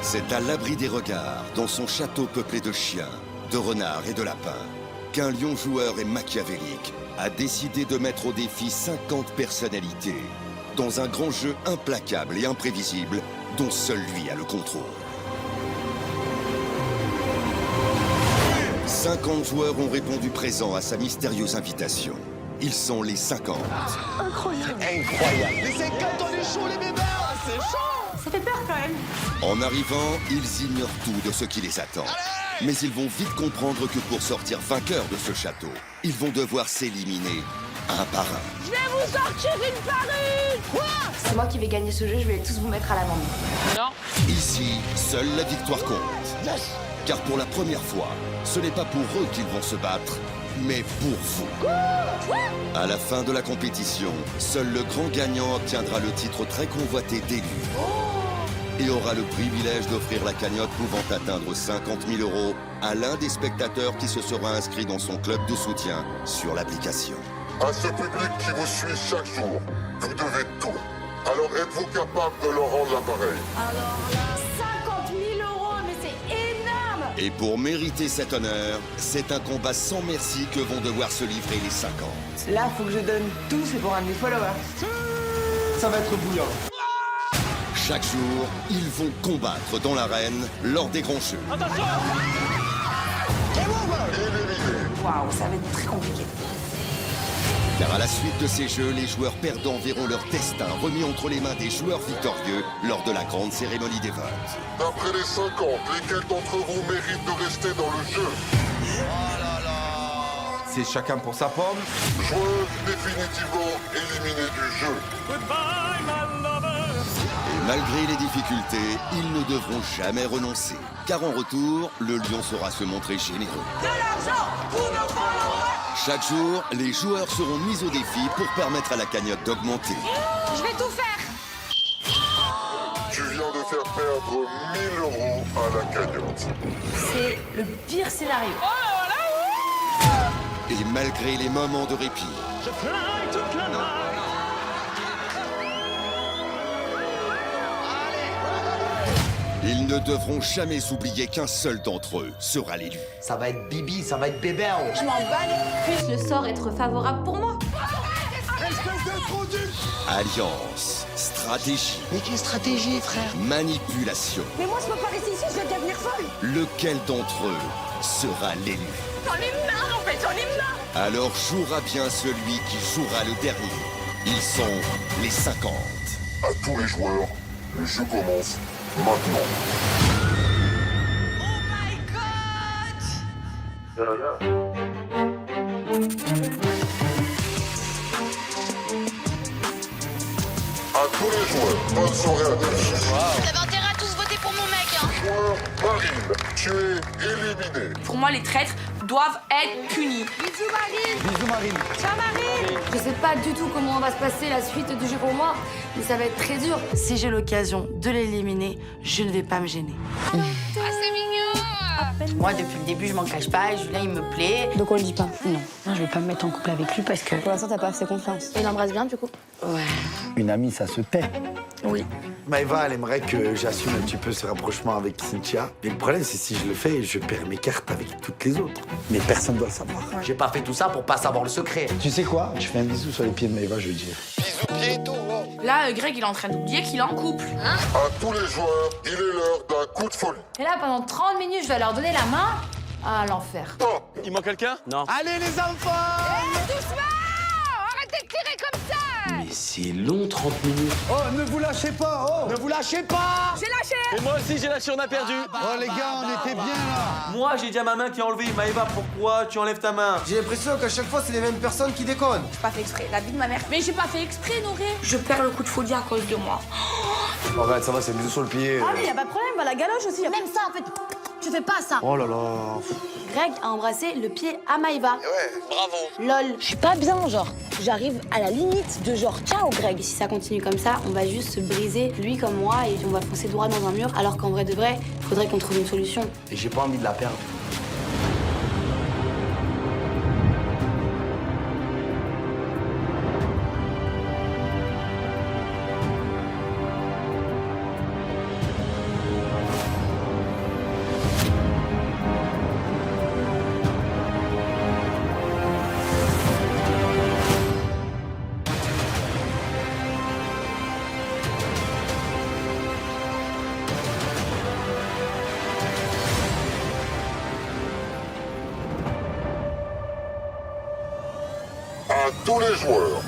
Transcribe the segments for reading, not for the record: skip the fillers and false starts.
C'est à l'abri des regards, dans son château peuplé de chiens, de renards et de lapins, qu'un lion joueur et machiavélique a décidé de mettre au défi 50 personnalités dans un grand jeu implacable et imprévisible dont seul lui a le contrôle. 50 joueurs ont répondu présent à sa mystérieuse invitation. Ils sont les 50. Incroyable. Les 50, on est chaud les bébés. C'est chaud. Ça fait peur quand même. En arrivant, ils ignorent tout de ce qui les attend. Mais ils vont vite comprendre que pour sortir vainqueurs de ce château, ils vont devoir s'éliminer un par un. Je vais vous sortir une par une. Quoi? C'est moi qui vais gagner ce jeu, je vais tous vous mettre à l'amende. Non. Ici, seule la victoire compte. Yes. Car pour la première fois, ce n'est pas pour eux qu'ils vont se battre, mais pour vous. À la fin de la compétition, seul le grand gagnant obtiendra le titre très convoité d'élu. Et aura le privilège d'offrir la cagnotte pouvant atteindre 50 000 € à l'un des spectateurs qui se sera inscrit dans son club de soutien sur l'application. À ce public qui vous suit chaque jour, vous devez tout. Alors êtes-vous capable de leur rendre l'appareil? Alors là, 50 000 €, mais c'est énorme. Et pour mériter cet honneur, c'est un combat sans merci que vont devoir se livrer les 50. Là, faut que je donne tout, c'est pour un de mes followers. Ça va être bouillant. Chaque jour, ils vont combattre dans l'arène lors des grands jeux. Waouh, ça va être très compliqué. Car à la suite de ces jeux, les joueurs perdants verront leur destin remis entre les mains des joueurs victorieux lors de la grande cérémonie des votes. D'après les 50, lesquels d'entre vous méritent de rester dans le jeu? C'est chacun pour sa pomme. Joueurs définitivement éliminés du jeu. Et malgré les difficultés, ils ne devront jamais renoncer. Car en retour, le lion saura se montrer généreux. De l'argent pour nos followers. Chaque jour, les joueurs seront mis au défi pour permettre à la cagnotte d'augmenter. Je vais tout faire. Tu viens de faire perdre 1 000 € à la cagnotte. C'est le pire scénario. Et malgré les moments de répit, ils ne devront jamais oublier qu'un seul d'entre eux sera l'élu. Ça va être Bibi, ça va être bébé. Je m'en bats. Puisse le sort être favorable pour moi. Alliance, stratégie, Mais quelle stratégie, frère? manipulation. Mais moi, je peux pas rester ici, je vais devenir folle. Lequel d'entre eux sera l'élu? J'en ai marre, en fait, j'en ai marre. Alors jouera bien celui qui jouera le dernier. Ils sont les 50. À tous les joueurs, le jeu commence maintenant. Oh my god. À tous les joueurs, bonne soirée à tous. Vous avez intérêt à tous voter pour mon mec, hein. Joueur Marine, tu es éliminé. Pour moi, les traîtres doivent être punis. Bisous, Marine. Bisous, Marine. Ciao, Marine. Je sais pas du tout comment va se passer la suite du jeu pour moi, mais ça va être très dur. Si j'ai l'occasion de l'éliminer, je ne vais pas me gêner. Ah, c'est mignon. Moi, depuis le début, je m'en cache pas. Julien, il me plaît. Donc on le dit pas. Non, je vais pas me mettre en couple avec lui parce que... Pour l'instant, t'as pas assez confiance. Et il embrasse bien, du coup. Ouais. Une amie, ça se paie. Oui. Maëva, elle aimerait que j'assume un petit peu ce rapprochement avec Cynthia. Mais le problème, c'est si je le fais, je perds mes cartes avec toutes les autres. Mais personne ne doit le savoir. J'ai pas fait tout ça pour pas savoir le secret. Tu sais quoi? Je fais un bisou sur les pieds de Maëva, je veux dire. Là, Greg, il est en train d'oublier qu'il est en couple. À tous les joueurs, il est l'heure d'un coup de folie. Et là, pendant 30 minutes, je dois leur donner la main. Ah, l'enfer. Il manque quelqu'un? Non. Allez, les enfants! Doucement. Arrêtez de tirer comme ça. Mais c'est long, 30 minutes. Oh, ne vous lâchez pas! Oh! Ne vous lâchez pas! J'ai lâché. Et moi aussi, j'ai lâché, on a perdu. Oh, les gars, on était bien là! Moi, j'ai déjà ma main qui est enlevée. Maëva, pourquoi tu enlèves ta main? J'ai l'impression qu'à chaque fois, c'est les mêmes personnes qui déconnent. J'ai pas fait exprès. La vie de ma mère. Mais j'ai pas fait exprès, Noré. Je perds le coup de folie à cause de moi. Arrête, ça va, c'est bisou sur le pied. Ah, mais y a pas de problème, la galoche aussi. Même ça, en fait, tu fais pas ça. Oh là là. Greg a embrassé le pied à Maëva. Bravo. Lol. Je suis pas bien, genre. J'arrive à la limite de genre, ciao, Greg. Si ça continue comme ça, on va juste se briser, lui comme moi, et on va foncer droit dans un mur. Alors qu'en vrai de vrai, faudrait qu'on trouve une solution. Et j'ai pas envie de la perdre. tous les joueurs,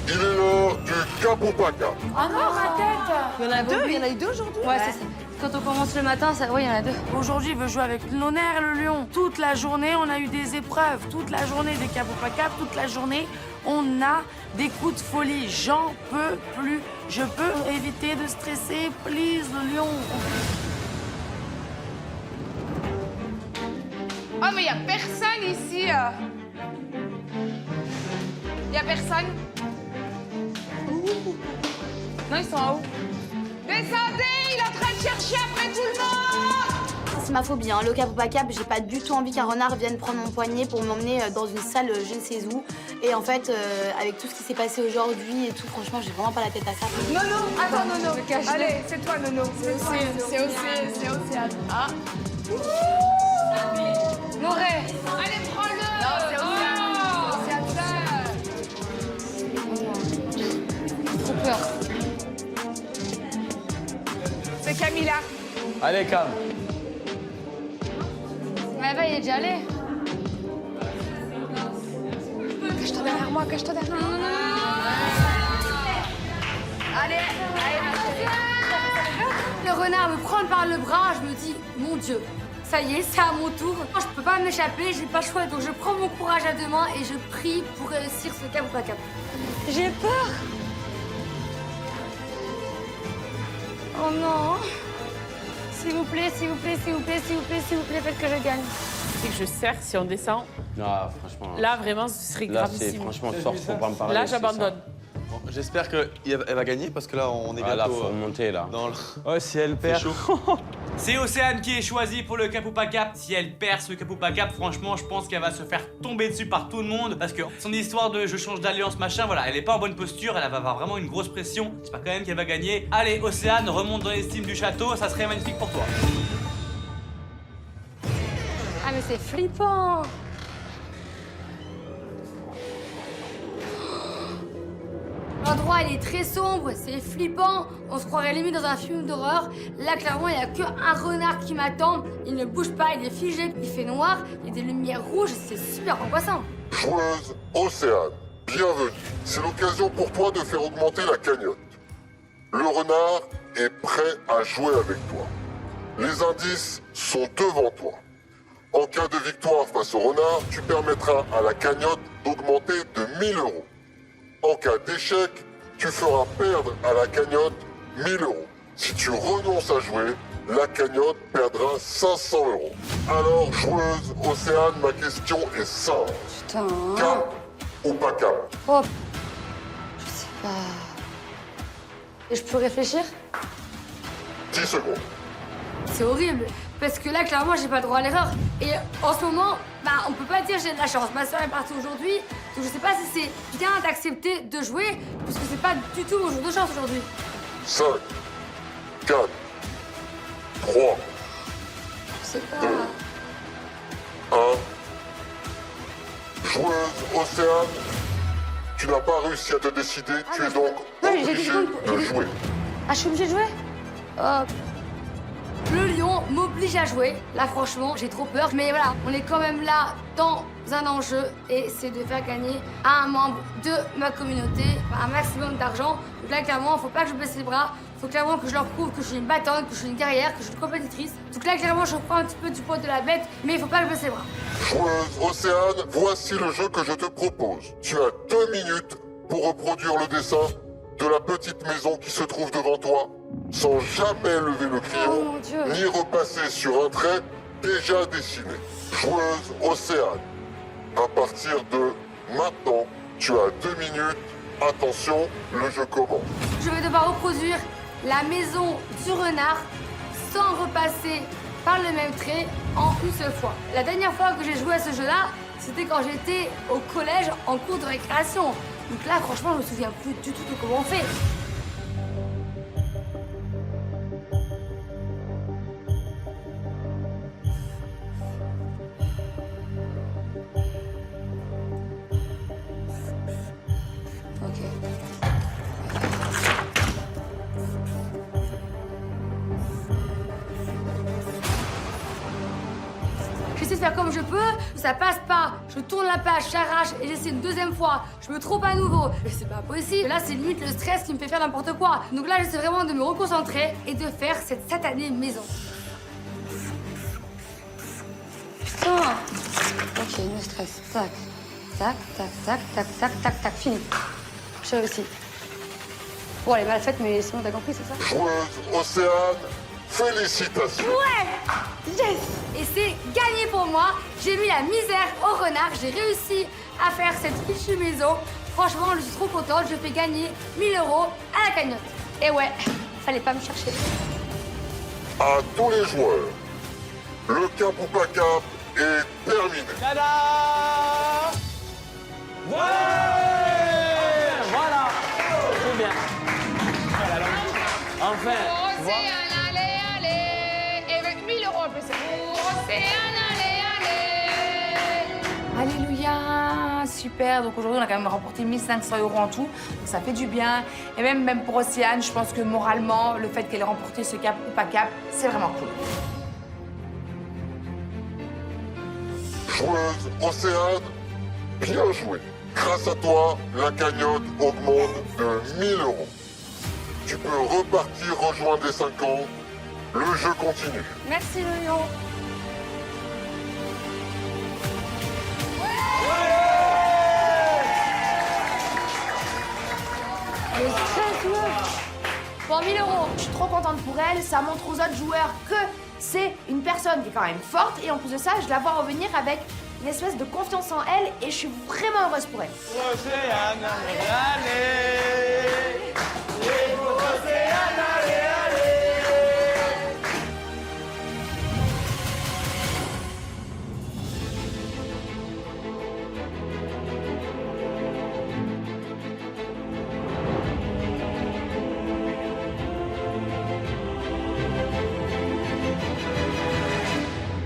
il est l'heure du cap ou pas cap. Ah non, ma tête. Il y en a deux, il y en a eu deux aujourd'hui. Ouais, c'est ça. Quand on commence le matin, ça, ouais, il y en a deux. Aujourd'hui, il veut jouer avec l'honneur, le lion. Toute la journée, on a eu des épreuves. Toute la journée, des cap ou pas cap. Toute la journée, on a des coups de folie. J'en peux plus. Je peux éviter de stresser, please, le lion. Oh, mais il y a personne ici. Il y a personne. Non, ils sont en haut. Descendez, il est en train de chercher après tout le monde. C'est ma phobie, hein. Le cap ou pas cap, j'ai pas du tout envie qu'un renard vienne prendre mon poignet pour m'emmener dans une salle je ne sais où. Et en fait, avec tout ce qui s'est passé aujourd'hui et tout, franchement, j'ai vraiment pas la tête à ça. Nono, attends, Nono. Allez, c'est toi, Nono. C'est Océane. Ah. Morée. Allez, prends-le. Non, c'est Océane. J'ai trop peur. C'est Camilla. Allez, Cam. Mais Eva, il est déjà allé. Cache-toi derrière moi, cache-toi derrière moi. Non. Allez. Le renard me prend par le bras, je me dis, mon Dieu, ça y est, c'est à mon tour. Je peux pas m'échapper, j'ai pas le choix, donc je prends mon courage à deux mains et je prie pour réussir ce cap ou pas cap. J'ai peur. Oh non. S'il vous plaît, s'il vous plaît, s'il vous plaît, s'il vous plaît, s'il vous plaît, faites que je gagne. C'est que je serre si on descend. Non, franchement. Là, vraiment, ce serait Là, c'est gravissime. franchement sort, faut pas me parler. Là, c'est j'abandonne. Bon, j'espère qu'elle va gagner parce que là, on est ça. Ah, là, bientôt faut remonter, là. dans le... Oh, si elle perd. C'est Océane qui est choisie pour le cap ou pas cap. Si elle perd ce cap ou pas cap, franchement, je pense qu'elle va se faire tomber dessus par tout le monde. Parce que son histoire de je change d'alliance, machin, voilà, elle est pas en bonne posture, elle va avoir vraiment une grosse pression. J'espère quand même qu'elle va gagner. Allez, Océane, remonte dans l'estime du château, ça serait magnifique pour toi. Ah, mais c'est flippant. L'endroit, il est très sombre, c'est flippant. On se croirait limite dans un film d'horreur. Là, clairement, il n'y a qu'un renard qui m'attend. Il ne bouge pas, il est figé, il fait noir. Il y a des lumières rouges, c'est super angoissant. Joueuse Océane, bienvenue. C'est l'occasion pour toi de faire augmenter la cagnotte. Le renard est prêt à jouer avec toi. Les indices sont devant toi. En cas de victoire face au renard, tu permettras à la cagnotte d'augmenter de 1000 €. En cas d'échec, tu feras perdre à la cagnotte 1000 €. Si tu renonces à jouer, la cagnotte perdra 500 €. Alors, joueuse Océane, ma question est simple. Putain. Cap ou pas cap? Oh. Je sais pas. Et je peux réfléchir? 10 secondes. C'est horrible. Parce que là, clairement, j'ai pas le droit à l'erreur. Et en ce moment, on peut pas dire j'ai de la chance. Ma soeur est partie aujourd'hui, donc je sais pas si c'est bien d'accepter de jouer, puisque c'est pas du tout mon jour de chance aujourd'hui. 5, 4, 3, Je sais pas. 1. Joueuse Océane, tu n'as pas réussi à te décider, tu es donc Ouais, j'ai obligée des secondes. de jouer. Ah, je suis obligée de jouer? Le lion m'oblige à jouer. Là, franchement, j'ai trop peur. Mais voilà, on est quand même là dans un enjeu et c'est de faire gagner à un membre de ma communauté un maximum d'argent. Donc là, clairement, faut pas que je baisse les bras. Faut clairement que je leur prouve que je suis une battante, que je suis une guerrière, que je suis une compétitrice. Donc là, clairement, je prends un petit peu du poids de la bête, mais il faut pas que je baisse les bras. Joueuse Océane, voici le jeu que je te propose. Tu as 2 minutes pour reproduire le dessin de la petite maison qui se trouve devant toi, sans jamais lever le Oh crayon, mon Dieu. ni repasser sur un trait déjà dessiné. Joueuse Océane, à partir de maintenant, tu as 2 minutes. Attention, le jeu commence. Je vais devoir reproduire la maison du renard sans repasser par le même trait en une seule fois. La dernière fois que j'ai joué à ce jeu-là, c'était quand j'étais au collège en cours de récréation. Donc là, franchement, je me souviens plus du tout de comment on fait. j'essaie de faire comme je peux, ça passe pas. Je tourne la page, j'arrache et j'essaie une deuxième fois. Je me trompe à nouveau. Mais c'est pas possible. Là, c'est limite le stress qui me fait faire n'importe quoi. Donc là, j'essaie vraiment de me reconcentrer et de faire cette satanée maison. Putain. Ok, no stress. Tac. Tac, tac, tac, tac, tac, tac, tac. Fini. J'ai réussi. Bon, elle est mal faite, mais sinon, t'as compris, c'est ça? Joueuse Océane, félicitations. Ouais! Yes! Et c'est gagné pour moi. J'ai mis la misère au renard. J'ai réussi à faire cette fichue maison. Franchement, je suis trop contente. Je fais gagner 1 000 € à la cagnotte. Et ouais, fallait pas me chercher. À tous les joueurs, le cap ou pas cap est terminé. Tada! Ouais! Voilà! Trop bien. Enfin, tu vois. Océane, allez, allez. Et avec 1 000 € en plus. Océane, allez, allez. Alléluia, super. Donc aujourd'hui, on a quand même remporté 1 500 € en tout. Donc ça fait du bien. Et même pour Océane, je pense que moralement, le fait qu'elle ait remporté ce cap ou pas cap, c'est vraiment cool. Joueuse Océane, bien joué. Grâce à toi, la cagnotte augmente de 1 000 €. Tu peux repartir rejoindre les 5 ans. Le jeu continue. Merci, le lion. Le stress, ouais. Pour 1 000 €. Je suis trop contente pour elle. Ça montre aux autres joueurs que c'est une personne qui est quand même forte. Et en plus de ça, je la vois revenir avec une espèce de confiance en elle. Et je suis vraiment heureuse pour elle. Océane, allez! Océane, allez, allez!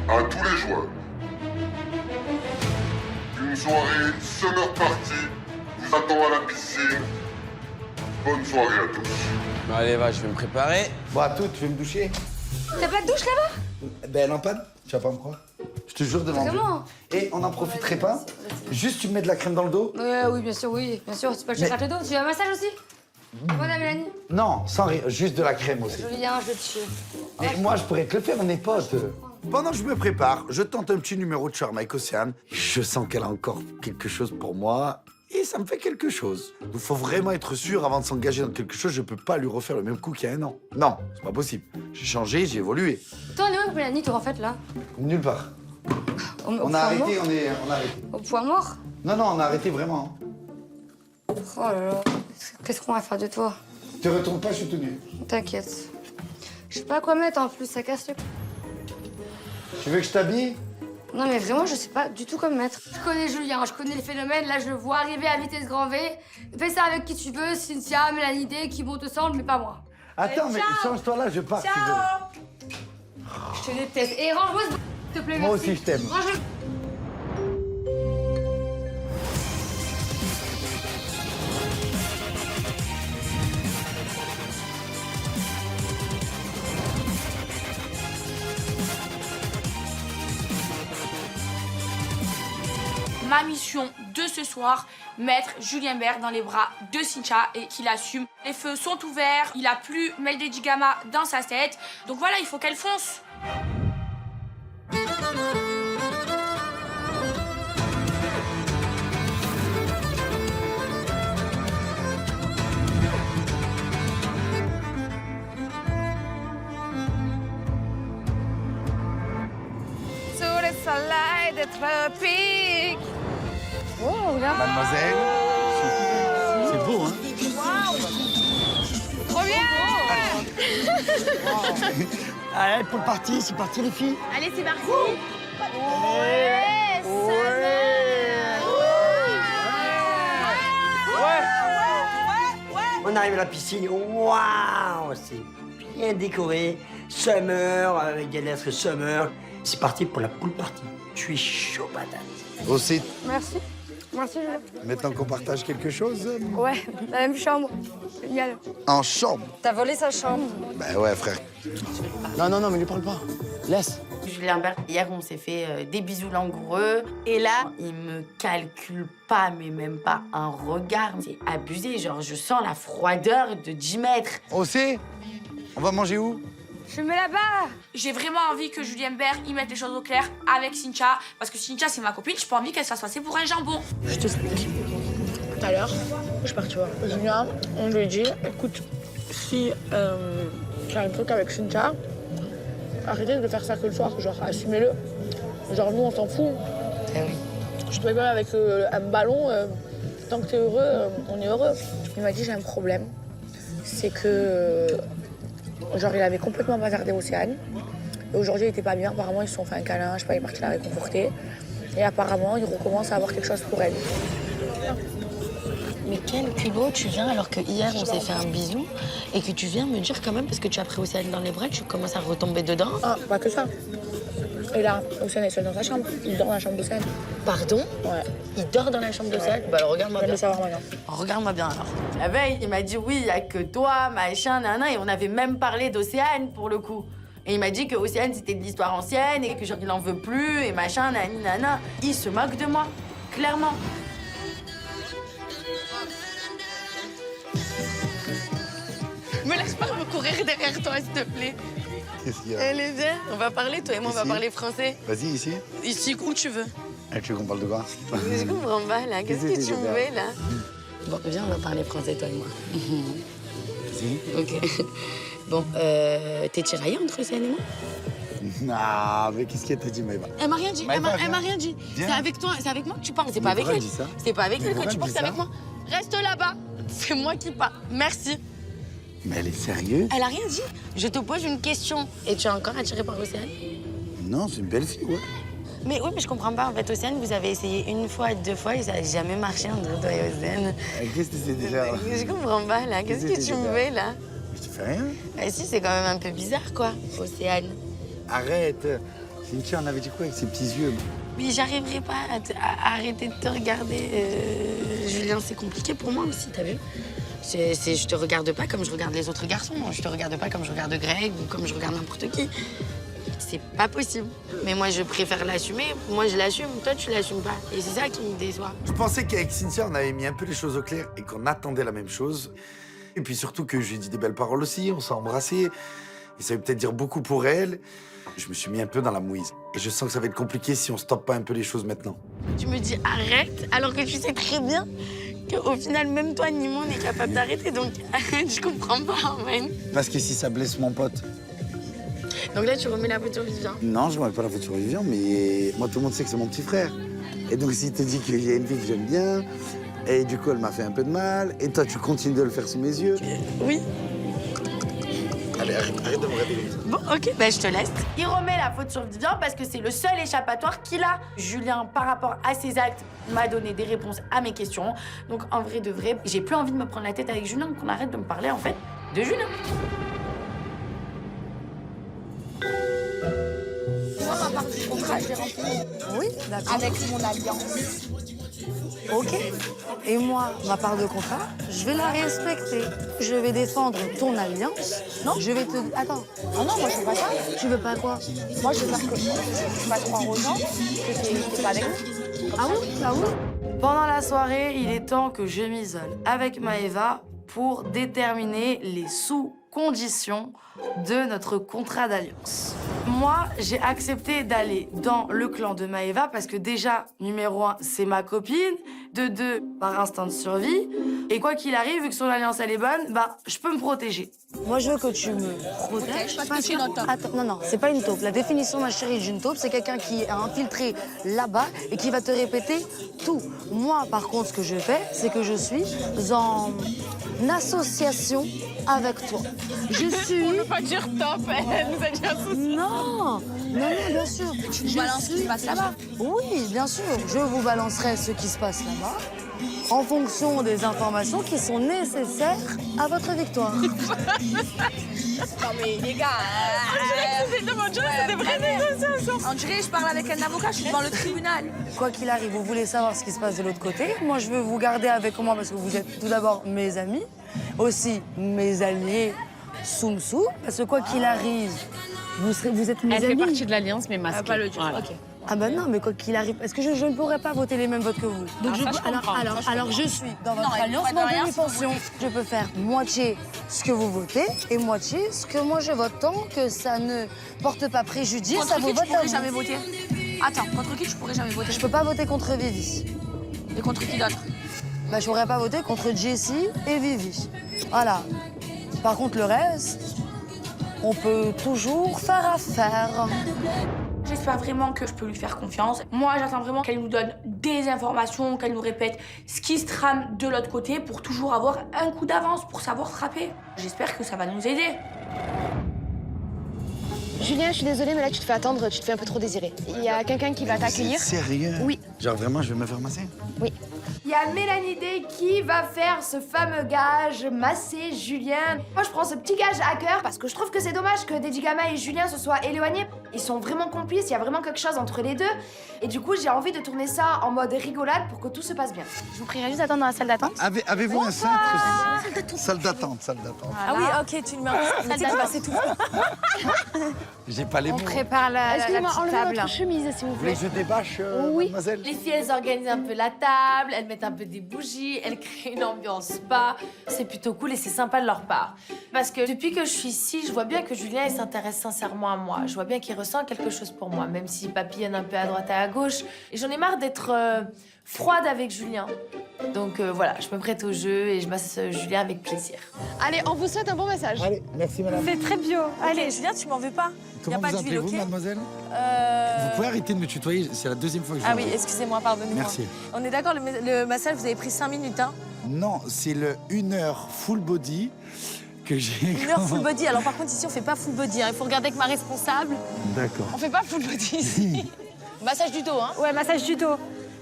À tous les joueurs, une soirée summer party vous attend à la piscine. Bonne soirée à tous. Bon, allez, va, je vais me préparer. Bon, à toutes, tu veux me doucher? T'as pas de douche là-bas? Ben, elle en panne. Tu vas pas me croire? Je te jure devant Dieu. Vraiment? Et on n'en profiterait pas? Juste, tu me mets de la crème dans le dos? Oui, bien sûr, oui. Bien sûr, tu peux le chercher à le dos. Tu veux un massage aussi? Voilà, Mélanie. Non, sans rien, juste de la crème aussi. Julien, je te tue. Et moi, je pourrais te le faire, on est potes. Pendant que je me prépare, je tente un petit numéro de charme avec Océane. Je sens qu'elle a encore quelque chose pour moi. Et ça me fait quelque chose. Il faut vraiment être sûr avant de s'engager dans quelque chose. Je peux pas lui refaire le même coup qu'il y a 1 an. Non, c'est pas possible. J'ai changé, j'ai évolué. Toi, on est où, Mélanie, toi, en fait, là? Nulle part. On a arrêté, on a arrêté. Au point mort? Non, on a arrêté vraiment. Oh là là. Qu'est-ce qu'on va faire de toi? Te retourne pas, je suis tout nu. T'inquiète. Je sais pas quoi mettre en plus, ça casse le... Tu veux que je t'habille? Non mais vraiment, je sais pas du tout quoi mettre. Je connais Julien, je connais les phénomènes, là je le vois arriver à vitesse grand V. Fais ça avec qui tu veux, Cynthia, Mélanie D, qui bon te semble, mais pas moi. Attends, mais change-toi là, je pars. Ciao. Je te déteste. Et range-moi ce s'il te plaît, Moi merci. aussi, je t'aime. Range-le. Ma mission de ce soir, mettre Julien Bert dans les bras de Cynthia et qu'il assume. Les feux sont ouverts, il a plus Mel de Gigama dans sa tête. Donc voilà, il faut qu'elle fonce. Sous le soleil des tropiques. Oh, regarde. Mademoiselle, c'est beau, hein? Trop bien. Allez, pour le parti, c'est parti les filles. Allez, c'est parti. Ouais, On arrive à la piscine, waouh, c'est bien décoré. Summer, avec des lettres Summer. C'est parti pour la pool party. Je suis chaud patate. Aussi. Merci. Merci, Julien. Maintenant qu'on partage quelque chose. Ouais, la même chambre. Génial. En chambre. T'as volé sa chambre. Ben ouais, frère. Non, mais lui parle pas. Laisse. Julien Bert, hier, on s'est fait des bisous langoureux. Et là, il me calcule pas, mais même pas un regard. C'est abusé. Genre, je sens la froideur de 10 mètres. Aussi, on va manger où? Je mets là-bas. J'ai vraiment envie que Julien Bert y mette les choses au clair avec Cynthia. Parce que Cynthia, c'est ma copine. J'ai pas envie qu'elle se fasse passer pour un jambon. Je t'explique. Tout à l'heure, je suis partie voir Julien. On lui dit, écoute, si tu as un truc avec Cynthia, arrêtez de faire ça que le soir. Genre, assumez-le. Genre, nous, on s'en fout. Eh oui. Je te rigole avec un ballon. Tant que t'es heureux, on est heureux. Il m'a dit, j'ai un problème. C'est que... genre, il avait complètement bazardé Océane. Et aujourd'hui, il était pas bien. Apparemment, ils se sont fait un câlin. Je sais pas, il est parti la réconforter. Et apparemment, il recommence à avoir quelque chose pour elle. Mais quel culot, tu viens alors que hier on s'est fait un bisou et que tu viens me dire quand même parce que tu as pris Océane dans les bras, tu commences à retomber dedans. Ah, pas que ça. Et là, Océane est seul dans sa chambre. Il dort dans la chambre d'Océane. Pardon? Ouais. Il dort dans la chambre d'Océane? Bah alors regarde-moi bien. Savoir maintenant. Regarde-moi bien alors. La veille, il m'a dit oui, il y a que toi, machin, nana, et on avait même parlé d'Océane pour le coup. Et il m'a dit que Océane c'était de l'histoire ancienne et que genre il en veut plus et machin, nani, nana. Il se moque de moi, clairement. Me laisse pas me courir derrière toi, s'il te plaît. Qu'est-ce qu'il y a? Allez, viens, on va parler, toi et moi, on va Ici. parler français. Vas-y, ici. Ici, où tu veux. Et tu veux qu'on parle de quoi? Je comprends pas, là. Qu'est-ce que tu me fais, là? Bon, viens, on va parler français, toi et moi. Vas-y. Ok. Bon, t'es tiraillée entre Océane et moi? Non, mais qu'est-ce qu'elle t'a dit, Maëva? Elle m'a rien dit, Maëva, elle m'a viens. rien dit. Viens. C'est avec toi, c'est avec moi que tu parles, c'est pas avec pourquoi elle. elle dit ça? C'est pas avec Mais elle que pourquoi tu elle parles, dit c'est avec ça? moi. Reste là-bas. C'est moi qui parle. Merci. Mais elle est sérieuse? Elle a rien dit. Je te pose une question. Et tu es encore attirée par Océane? Non, c'est une belle fille, ouais. Mais oui, mais je comprends pas. En fait, Océane, vous avez essayé une fois, deux fois et ça n'a jamais marché entre toi et Océane. Qu'est-ce que c'est déjà? Je comprends pas, là. Qu'est-ce que tu me fais, là? Je te fais rien. Eh si, c'est quand même un peu bizarre, quoi, Océane. Arrête. Cynthia, on avait dit quoi avec ses petits yeux? Mais j'arriverai pas à arrêter de te regarder. Julien, c'est compliqué pour moi aussi, t'as vu? Je te regarde pas comme je regarde les autres garçons. Je te regarde pas comme je regarde Greg ou comme je regarde n'importe qui. C'est pas possible. Mais moi, je préfère l'assumer. Moi, je l'assume. Toi, tu l'assumes pas. Et c'est ça qui me déçoit. Je pensais qu'avec Cynthia, on avait mis un peu les choses au clair et qu'on attendait la même chose. Et puis surtout que je lui ai dit des belles paroles aussi, on s'est embrassés. Et ça veut peut-être dire beaucoup pour elle. Je me suis mis un peu dans la mouise. Et je sens que ça va être compliqué si on stoppe pas un peu les choses maintenant. Tu me dis arrête, alors que tu sais très bien qu'au final, même toi ni moi, on est capable d'arrêter. Donc, je comprends pas, man. Parce que si ça blesse mon pote... Donc là, tu remets la voiture Vivien. Non, je ne remets pas la voiture Vivien, mais moi, tout le monde sait que c'est mon petit frère. Et donc, s'il te dit qu'il y a une fille que j'aime bien, et du coup, elle m'a fait un peu de mal, et toi, tu continues de le faire sous mes yeux. Oui. Allez, arrête de me regarder. Bon, ok, bah je te laisse. Il remet la faute sur Vivien parce que c'est le seul échappatoire qu'il a. Julien, par rapport à ses actes, m'a donné des réponses à mes questions. Donc, en vrai de vrai, j'ai plus envie de me prendre la tête avec Julien, qu'on arrête de me parler, en fait, de Julien. Moi, ma part du contrat, j'ai rempli. Oui, d'accord. Avec mon alliance. Ok. Et moi, ma part de contrat, je vais la respecter. Je vais défendre ton alliance. Non, je vais te... Attends. Ah non, moi, je fais pas ça. Tu veux pas quoi? Moi, je veux faire que je fasse croire aux gens que t'es pas avec nous. Ah oui? Ah oui? Pendant la soirée, il est temps que je m'isole avec Maëva pour déterminer les sous-conditions de notre contrat d'alliance. Moi, j'ai accepté d'aller dans le clan de Maëva parce que déjà, numéro 1, c'est ma copine. De 2, par instinct de survie. Et quoi qu'il arrive, vu que son alliance, elle est bonne, bah, je peux me protéger. Moi, je veux que tu me protèges. parce que tu es une taupe. Attends, non, c'est pas une taupe. La définition, ma chérie, d'une taupe, c'est quelqu'un qui est infiltré là-bas et qui va te répéter tout. Moi, par contre, ce que je fais, c'est que je suis en association avec toi. Je suis... On ne peut pas dire top, elle nous a dit un souci. Non, bien sûr. Tu nous balances ce qui se passe là-bas. Oui, bien sûr. Je vous balancerai ce qui se passe là-bas en fonction des informations qui sont nécessaires à votre victoire. Non mais les gars... C'est des vraies négociations. On dirait que je parle avec un avocat, je suis devant le tribunal. Quoi qu'il arrive, vous voulez savoir ce qui se passe de l'autre côté. Moi, je veux vous garder avec moi parce que vous êtes tout d'abord mes amis, aussi mes alliés soum-sou, parce que quoi qu'il arrive, vous êtes mes amis. Elle fait partie de l'alliance, mais masquée. Pas le dire. Voilà. Ok. Ah ben non, mais quoi qu'il arrive, parce que je ne pourrais pas voter les mêmes votes que vous. Donc alors je suis dans votre alliance, mon demi-pension. Je peux faire moitié ce que vous votez et moitié ce que moi je vote, tant que ça ne porte pas préjudice à Contre vos qui votes tu à pourrais vous. jamais voter? Attends, contre qui tu pourrais jamais voter? Je peux pas voter contre Vivi. Et contre qui d'autre? Bah, je pourrais pas voter contre Jessie et Vivi. Voilà. Par contre, le reste, on peut toujours faire affaire. J'espère vraiment que je peux lui faire confiance. Moi, j'attends vraiment qu'elle nous donne des informations, qu'elle nous répète ce qui se trame de l'autre côté pour toujours avoir un coup d'avance, pour savoir frapper. J'espère que ça va nous aider. Julien, je suis désolée, mais là, tu te fais attendre, tu te fais un peu trop désirer. Il y a quelqu'un qui va t'accueillir. Sérieux? Oui. Genre vraiment, je vais me faire masser? Oui. Il y a Mélanie Day qui va faire ce fameux gage, masser Julien. Moi, je prends ce petit gage à cœur parce que je trouve que c'est dommage que Deji Gama et Julien se soient éloignés. Ils sont vraiment complices, il y a vraiment quelque chose entre les deux. Et du coup, j'ai envie de tourner ça en mode rigolade pour que tout se passe bien. Je vous prierai juste d'attendre dans la salle d'attente. Avez-vous un cintre? Salle d'attente. Ah oui, ok, tu le mets en salle d'attente, c'est tout. J'ai pas les mots. Prépare la Excusez-moi, petite enlevez table. votre chemise, s'il vous Vous voulez que je débâche, Oui. mademoiselle? Les filles, elles organisent un peu la table, elles mettent un peu des bougies, elles créent une ambiance spa. C'est plutôt cool et c'est sympa de leur part. Parce que depuis que je suis ici, je vois bien que Julien, il s'intéresse sincèrement à moi. Je vois bien qu'il ressent quelque chose pour moi, même s'il papillonne un peu à droite et à gauche. Et j'en ai marre d'être froide avec Julien. Donc voilà, je me prête au jeu et je masse Julien avec plaisir. Allez, on vous souhaite un bon massage. Allez, merci madame. C'est très bio. Allez, Julien, tu m'en veux pas? Comment pas vous d'huile, appelez-vous, ok mademoiselle? Vous pouvez arrêter de me tutoyer, c'est la deuxième fois que je Ah vous oui, vois. excusez-moi, pardonnez-moi. Merci. On est d'accord, le massage, vous avez pris 5 minutes, hein? Non, c'est le 1 heure full body que j'ai... 1 heure full body. Alors par contre, ici, on fait pas full body, hein. Il faut regarder avec ma responsable. D'accord. On fait pas full body ici. Massage du dos, hein? Ouais, massage du dos.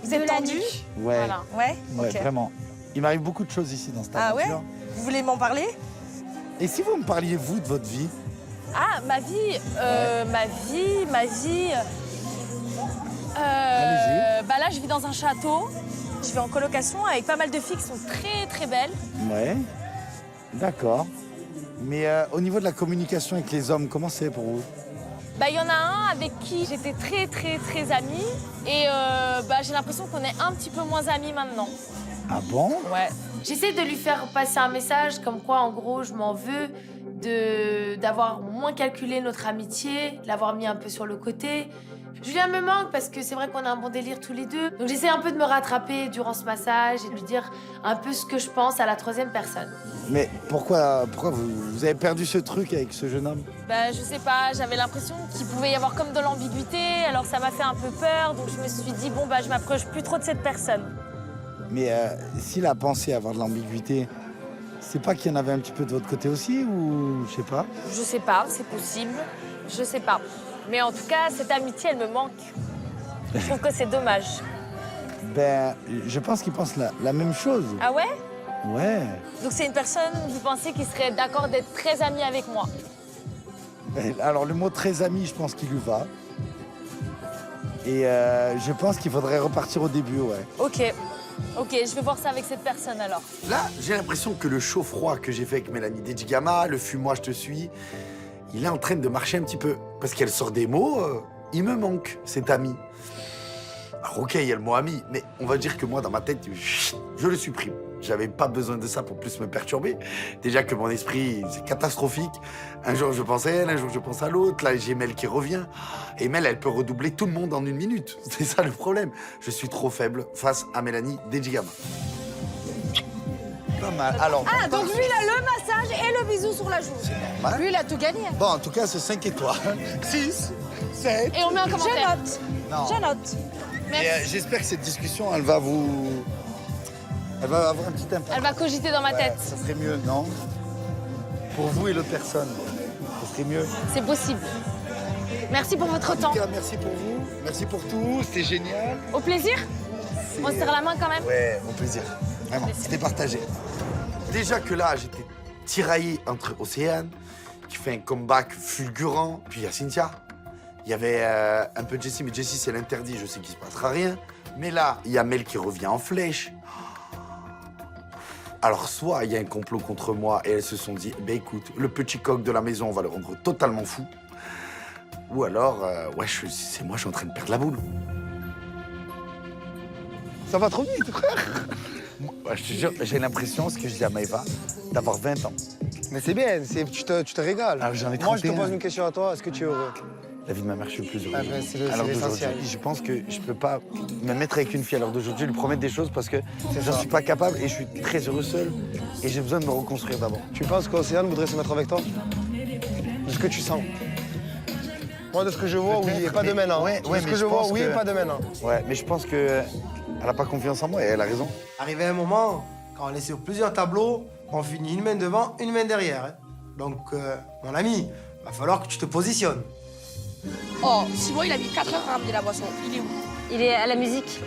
Vous êtes tendu? Ouais, Voilà. Ouais? ouais, Ok. vraiment. Il m'arrive beaucoup de choses ici dans cette Ah ouais? aventure. Vous voulez m'en parler? Et si vous me parliez, vous, de votre vie? Ah, ma vie, Allez-y. bah là, je vis dans un château. Je vis en colocation avec pas mal de filles qui sont très, très belles. Ouais, d'accord. Mais au niveau de la communication avec les hommes, comment c'est pour vous? Bah, il y en a un avec qui j'étais très, très, très amie. Et bah, j'ai l'impression qu'on est un petit peu moins amis maintenant. Ah bon? Ouais. J'essaie de lui faire passer un message comme quoi, en gros, je m'en veux d'avoir moins calculé notre amitié, de l'avoir mis un peu sur le côté. Julien me manque parce que c'est vrai qu'on a un bon délire tous les deux. Donc j'essaie un peu de me rattraper durant ce massage et de lui dire un peu ce que je pense à la troisième personne. Mais pourquoi vous avez perdu ce truc avec ce jeune homme? Bah, je sais pas, j'avais l'impression qu'il pouvait y avoir comme de l'ambiguïté, alors ça m'a fait un peu peur, donc je me suis dit, bon, bah, je m'approche plus trop de cette personne. Mais s'il a pensé avoir de l'ambiguïté, c'est pas qu'il y en avait un petit peu de votre côté aussi, ou je sais pas? Je sais pas, c'est possible, je sais pas. Mais en tout cas, cette amitié, elle me manque. Je trouve que c'est dommage. Ben, je pense qu'il pense la même chose. Ah ouais? Ouais. Donc c'est une personne, vous pensez, qui serait d'accord d'être très amie avec moi? Ben, alors le mot très ami, je pense qu'il lui va. Et je pense qu'il faudrait repartir au début, ouais. Ok. Ok, je vais voir ça avec cette personne alors. Là, j'ai l'impression que le chaud-froid que j'ai fait avec Mélanie Deji Gama, le fuis-moi, je te suis, il est en train de marcher un petit peu. Parce qu'elle sort des mots, il me manque, cet ami. Alors ok, il y a le mot ami, mais on va dire que moi, dans ma tête, je le supprime. J'avais pas besoin de ça pour plus me perturber. Déjà que mon esprit, c'est catastrophique. Un jour, je pense à elle, un jour, je pense à l'autre. Là, j'ai Mel qui revient. Et Mel, elle peut redoubler tout le monde en 1 minute. C'est ça le problème. Je suis trop faible face à Mélanie Deji Gama. Pas mal. Alors, Ah, donc lui, il a le massage et le bisou sur la joue. normal. Lui, il a tout gagné. Bon, en tout cas, c'est 5 étoiles. 6, 7. Et on met un commentaire. Je note. Non. Je note. Et j'espère que cette discussion, elle va avoir un petit impact. Elle va cogiter dans ma Ouais, tête. ça serait mieux, non? Pour vous et l'autre personne, ça serait mieux. C'est possible. Merci pour votre En temps. tout cas, merci pour vous, merci pour tout, c'était génial. Au plaisir. On se serre la main quand même. Ouais, au plaisir. Vraiment, c'était partagé. Déjà que là, j'étais tiraillé entre Océane qui fait un comeback fulgurant. Puis il y a Cynthia. Il y avait un peu Jessie, mais Jessie, c'est l'interdit, je sais qu'il se passera rien. Mais là, il y a Mel qui revient en flèche. Alors, soit il y a un complot contre moi et elles se sont dit, ben écoute, le petit coq de la maison, on va le rendre totalement fou. Ou alors, ouais, c'est moi, je suis en train de perdre la boule. Ça va trop vite, frère. Moi, je te jure, j'ai l'impression, ce que je dis à Maëva, d'avoir 20 ans. Mais c'est bien, tu te régales. Alors, j'en ai Moi, je te 31. pose une question à toi, est-ce que tu es heureux? La vie de ma mère, je suis le plus heureux. Ah ben, c'est le- À l'heure c'est d'aujourd'hui, l'essentiel. je pense que je peux pas me mettre avec une fille à l'heure d'aujourd'hui, lui promettre des choses parce que j'en suis pas capable et je suis très heureux seul et j'ai besoin de me reconstruire d'abord. Tu penses qu'Océane voudrait se mettre avec toi? De ce que tu sens? Moi, de ce que je vois, oui, et pas de maintenant. Ouais, De ouais, ce mais que je je vois, pense oui, que- et pas de maintenant. Ouais, mais je pense que elle a pas confiance en moi et elle a raison. Arrivé un moment, quand on est sur plusieurs tableaux, on finit une main devant, une main derrière. Hein. Donc, mon ami, va falloir que tu te positionnes. Oh, Simon, il a mis 4 heures à ramener la boisson. Il est où? Il est à la musique.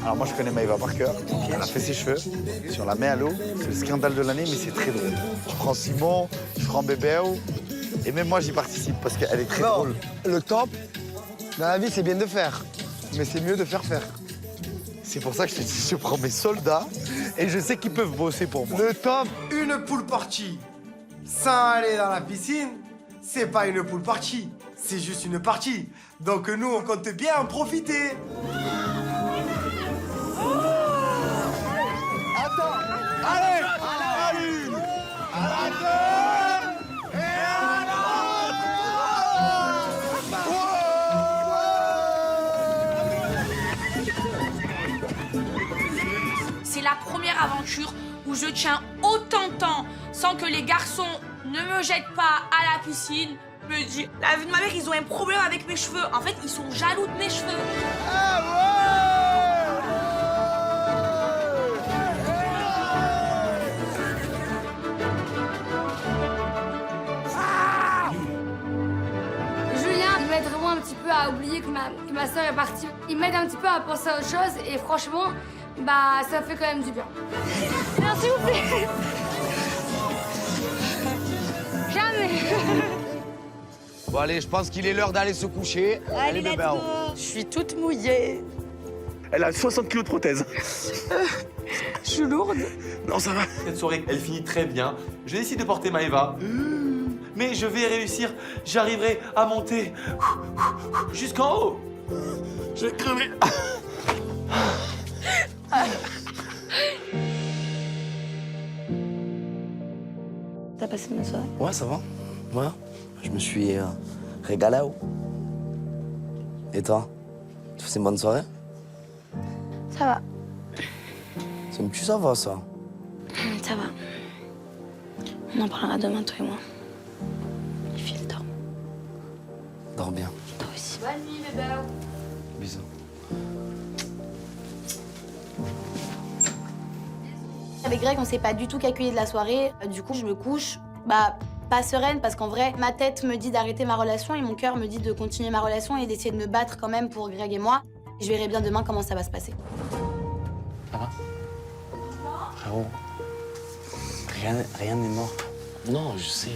Alors moi, je connais Maëva par cœur. Elle a fait ses cheveux. Si on la met à l'eau, c'est le scandale de l'année, mais c'est très drôle. Je prends Simon, je prends Bébéo, et même moi, j'y participe parce qu'elle est très Non, drôle. le top, dans la vie, c'est bien de faire. Mais c'est mieux de faire faire. C'est pour ça que je te dis, je prends mes soldats et je sais qu'ils peuvent bosser pour moi. Le top, une pool party sans aller dans la piscine, c'est pas une pool party, c'est juste une partie. Donc nous, on compte bien en profiter. Attends, allez, à la une, à la deux, et à C'est la première aventure où je tiens autant de temps sans que les garçons ne me jettent pas à la piscine. Me dit, la vie de ma mère, ils ont un problème avec mes cheveux. En fait, ils sont jaloux de mes cheveux. Julien, il m'aide vraiment un petit peu à oublier que ma soeur est partie. Il m'aide un petit peu à penser à autre chose et franchement, bah ça fait quand même du bien. Non, s'il vous plaît. Jamais. Bon, allez, je pense qu'il est l'heure d'aller se coucher. Allez, let's go. Je suis toute mouillée. Elle a 60 kilos de prothèse. Je suis lourde. Non, ça va. Cette soirée, elle finit très bien. Je décide de porter Maëva. Mais je vais réussir. J'arriverai à monter jusqu'en haut. Je vais crever. T'as passé une bonne soirée? Ouais, ça va. Ouais. Je me suis régalé. Et toi? Tu fais une bonne soirée? Ça va. C'est une ça va, ça. Ça va. On en parlera demain, toi et moi. Les filles, dors. Dors bien. Toi aussi. Bonne nuit, bébé. Bisous. Avec Greg, on s'est pas du tout calculé de la soirée. Du coup, je me couche, bah, pas sereine, parce qu'en vrai, ma tête me dit d'arrêter ma relation et mon cœur me dit de continuer ma relation et d'essayer de me battre quand même pour Greg et moi. Je verrai bien demain comment ça va se passer. Ça va? Frérot, rien n'est mort. Non, je sais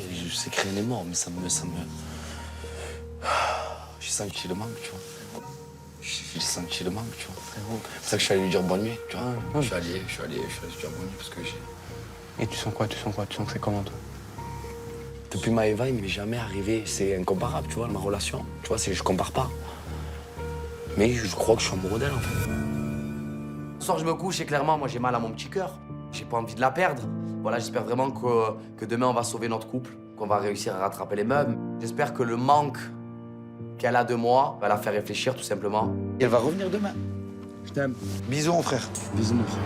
que rien n'est mort, mais ça me... J'ai senti le manque, tu vois. J'ai senti le manque, tu vois, frérot. C'est pour ça que je suis allé lui dire bonne nuit, tu vois. Je suis allé lui dire bonne nuit parce que j'ai... Et tu sens quoi? Tu sens que c'est comment, toi? Depuis Maëva, il m'est jamais arrivé. C'est incomparable, tu vois, ma relation. Tu vois, je compare pas. Mais je crois que je suis amoureux d'elle, en fait. Ce soir, je me couche et clairement, moi, j'ai mal à mon petit cœur. J'ai pas envie de la perdre. Voilà, j'espère vraiment que demain, on va sauver notre couple, qu'on va réussir à rattraper les meubles. J'espère que le manque qu'elle a de moi va la faire réfléchir, tout simplement. Et elle va revenir demain. Je t'aime. Bisous, mon frère. Bisous, mon frère.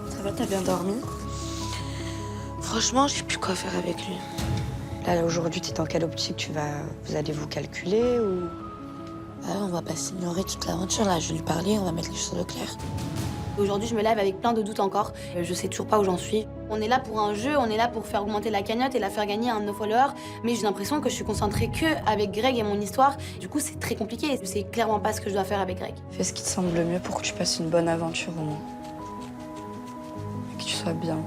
Ça va, t'as bien dormi? Franchement, je sais plus quoi faire avec lui. Là, aujourd'hui, t'es dans quelle optique? Vous allez vous calculer ou... Ah, on va pas s'ignorer toute l'aventure, là. Je vais lui parler, on va mettre les choses au clair. Aujourd'hui, je me lève avec plein de doutes encore. Je sais toujours pas où j'en suis. On est là pour un jeu, on est là pour faire augmenter la cagnotte et la faire gagner à un de nos followers. Mais j'ai l'impression que je suis concentrée que avec Greg et mon histoire. Du coup, c'est très compliqué. Je sais clairement pas ce que je dois faire avec Greg. Fais ce qui te semble le mieux pour que tu passes une bonne aventure au moins. Et que tu sois bien.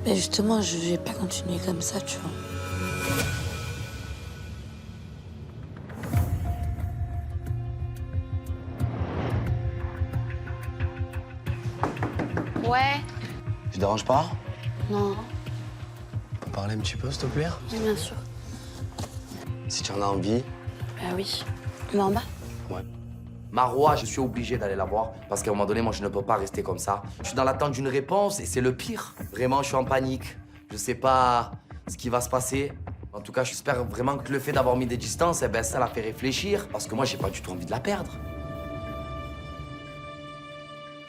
Mais justement, je vais pas continuer comme ça, tu vois. Ouais. Je dérange pas? Non. On peut parler un petit peu, s'il te plaît? Oui, bien sûr. Si tu en as envie. Bah oui. On va en bas. Ouais. Marois, je suis obligé d'aller la voir parce qu'à un moment donné, moi, je ne peux pas rester comme ça. Je suis dans l'attente d'une réponse et c'est le pire. Vraiment, je suis en panique. Je sais pas ce qui va se passer. En tout cas, j'espère vraiment que le fait d'avoir mis des distances, eh ben, ça la fait réfléchir parce que moi, j'ai pas du tout envie de la perdre.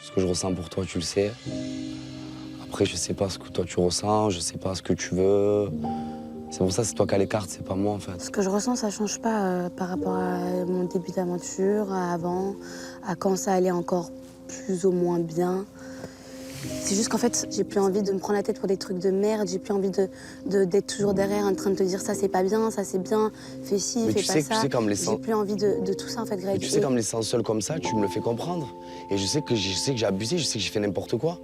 Ce que je ressens pour toi, tu le sais. Après, je sais pas ce que toi tu ressens, je sais pas ce que tu veux. C'est pour ça, c'est toi qui as les cartes, c'est pas moi en fait. Ce que je ressens, ça change pas par rapport à mon début d'aventure, à avant, à quand ça allait encore plus ou moins bien. C'est juste qu'en fait, j'ai plus envie de me prendre la tête pour des trucs de merde, j'ai plus envie d'être toujours derrière en train de te dire ça c'est pas bien, ça c'est bien, fais ci, mais fais tu pas sais, ça. Tu sais comme les j'ai plus envie de tout ça en fait, Greg. Mais tu sais, comme les sens seuls comme ça, tu me le fais comprendre. Et je sais que j'ai abusé, je sais que j'ai fait n'importe quoi.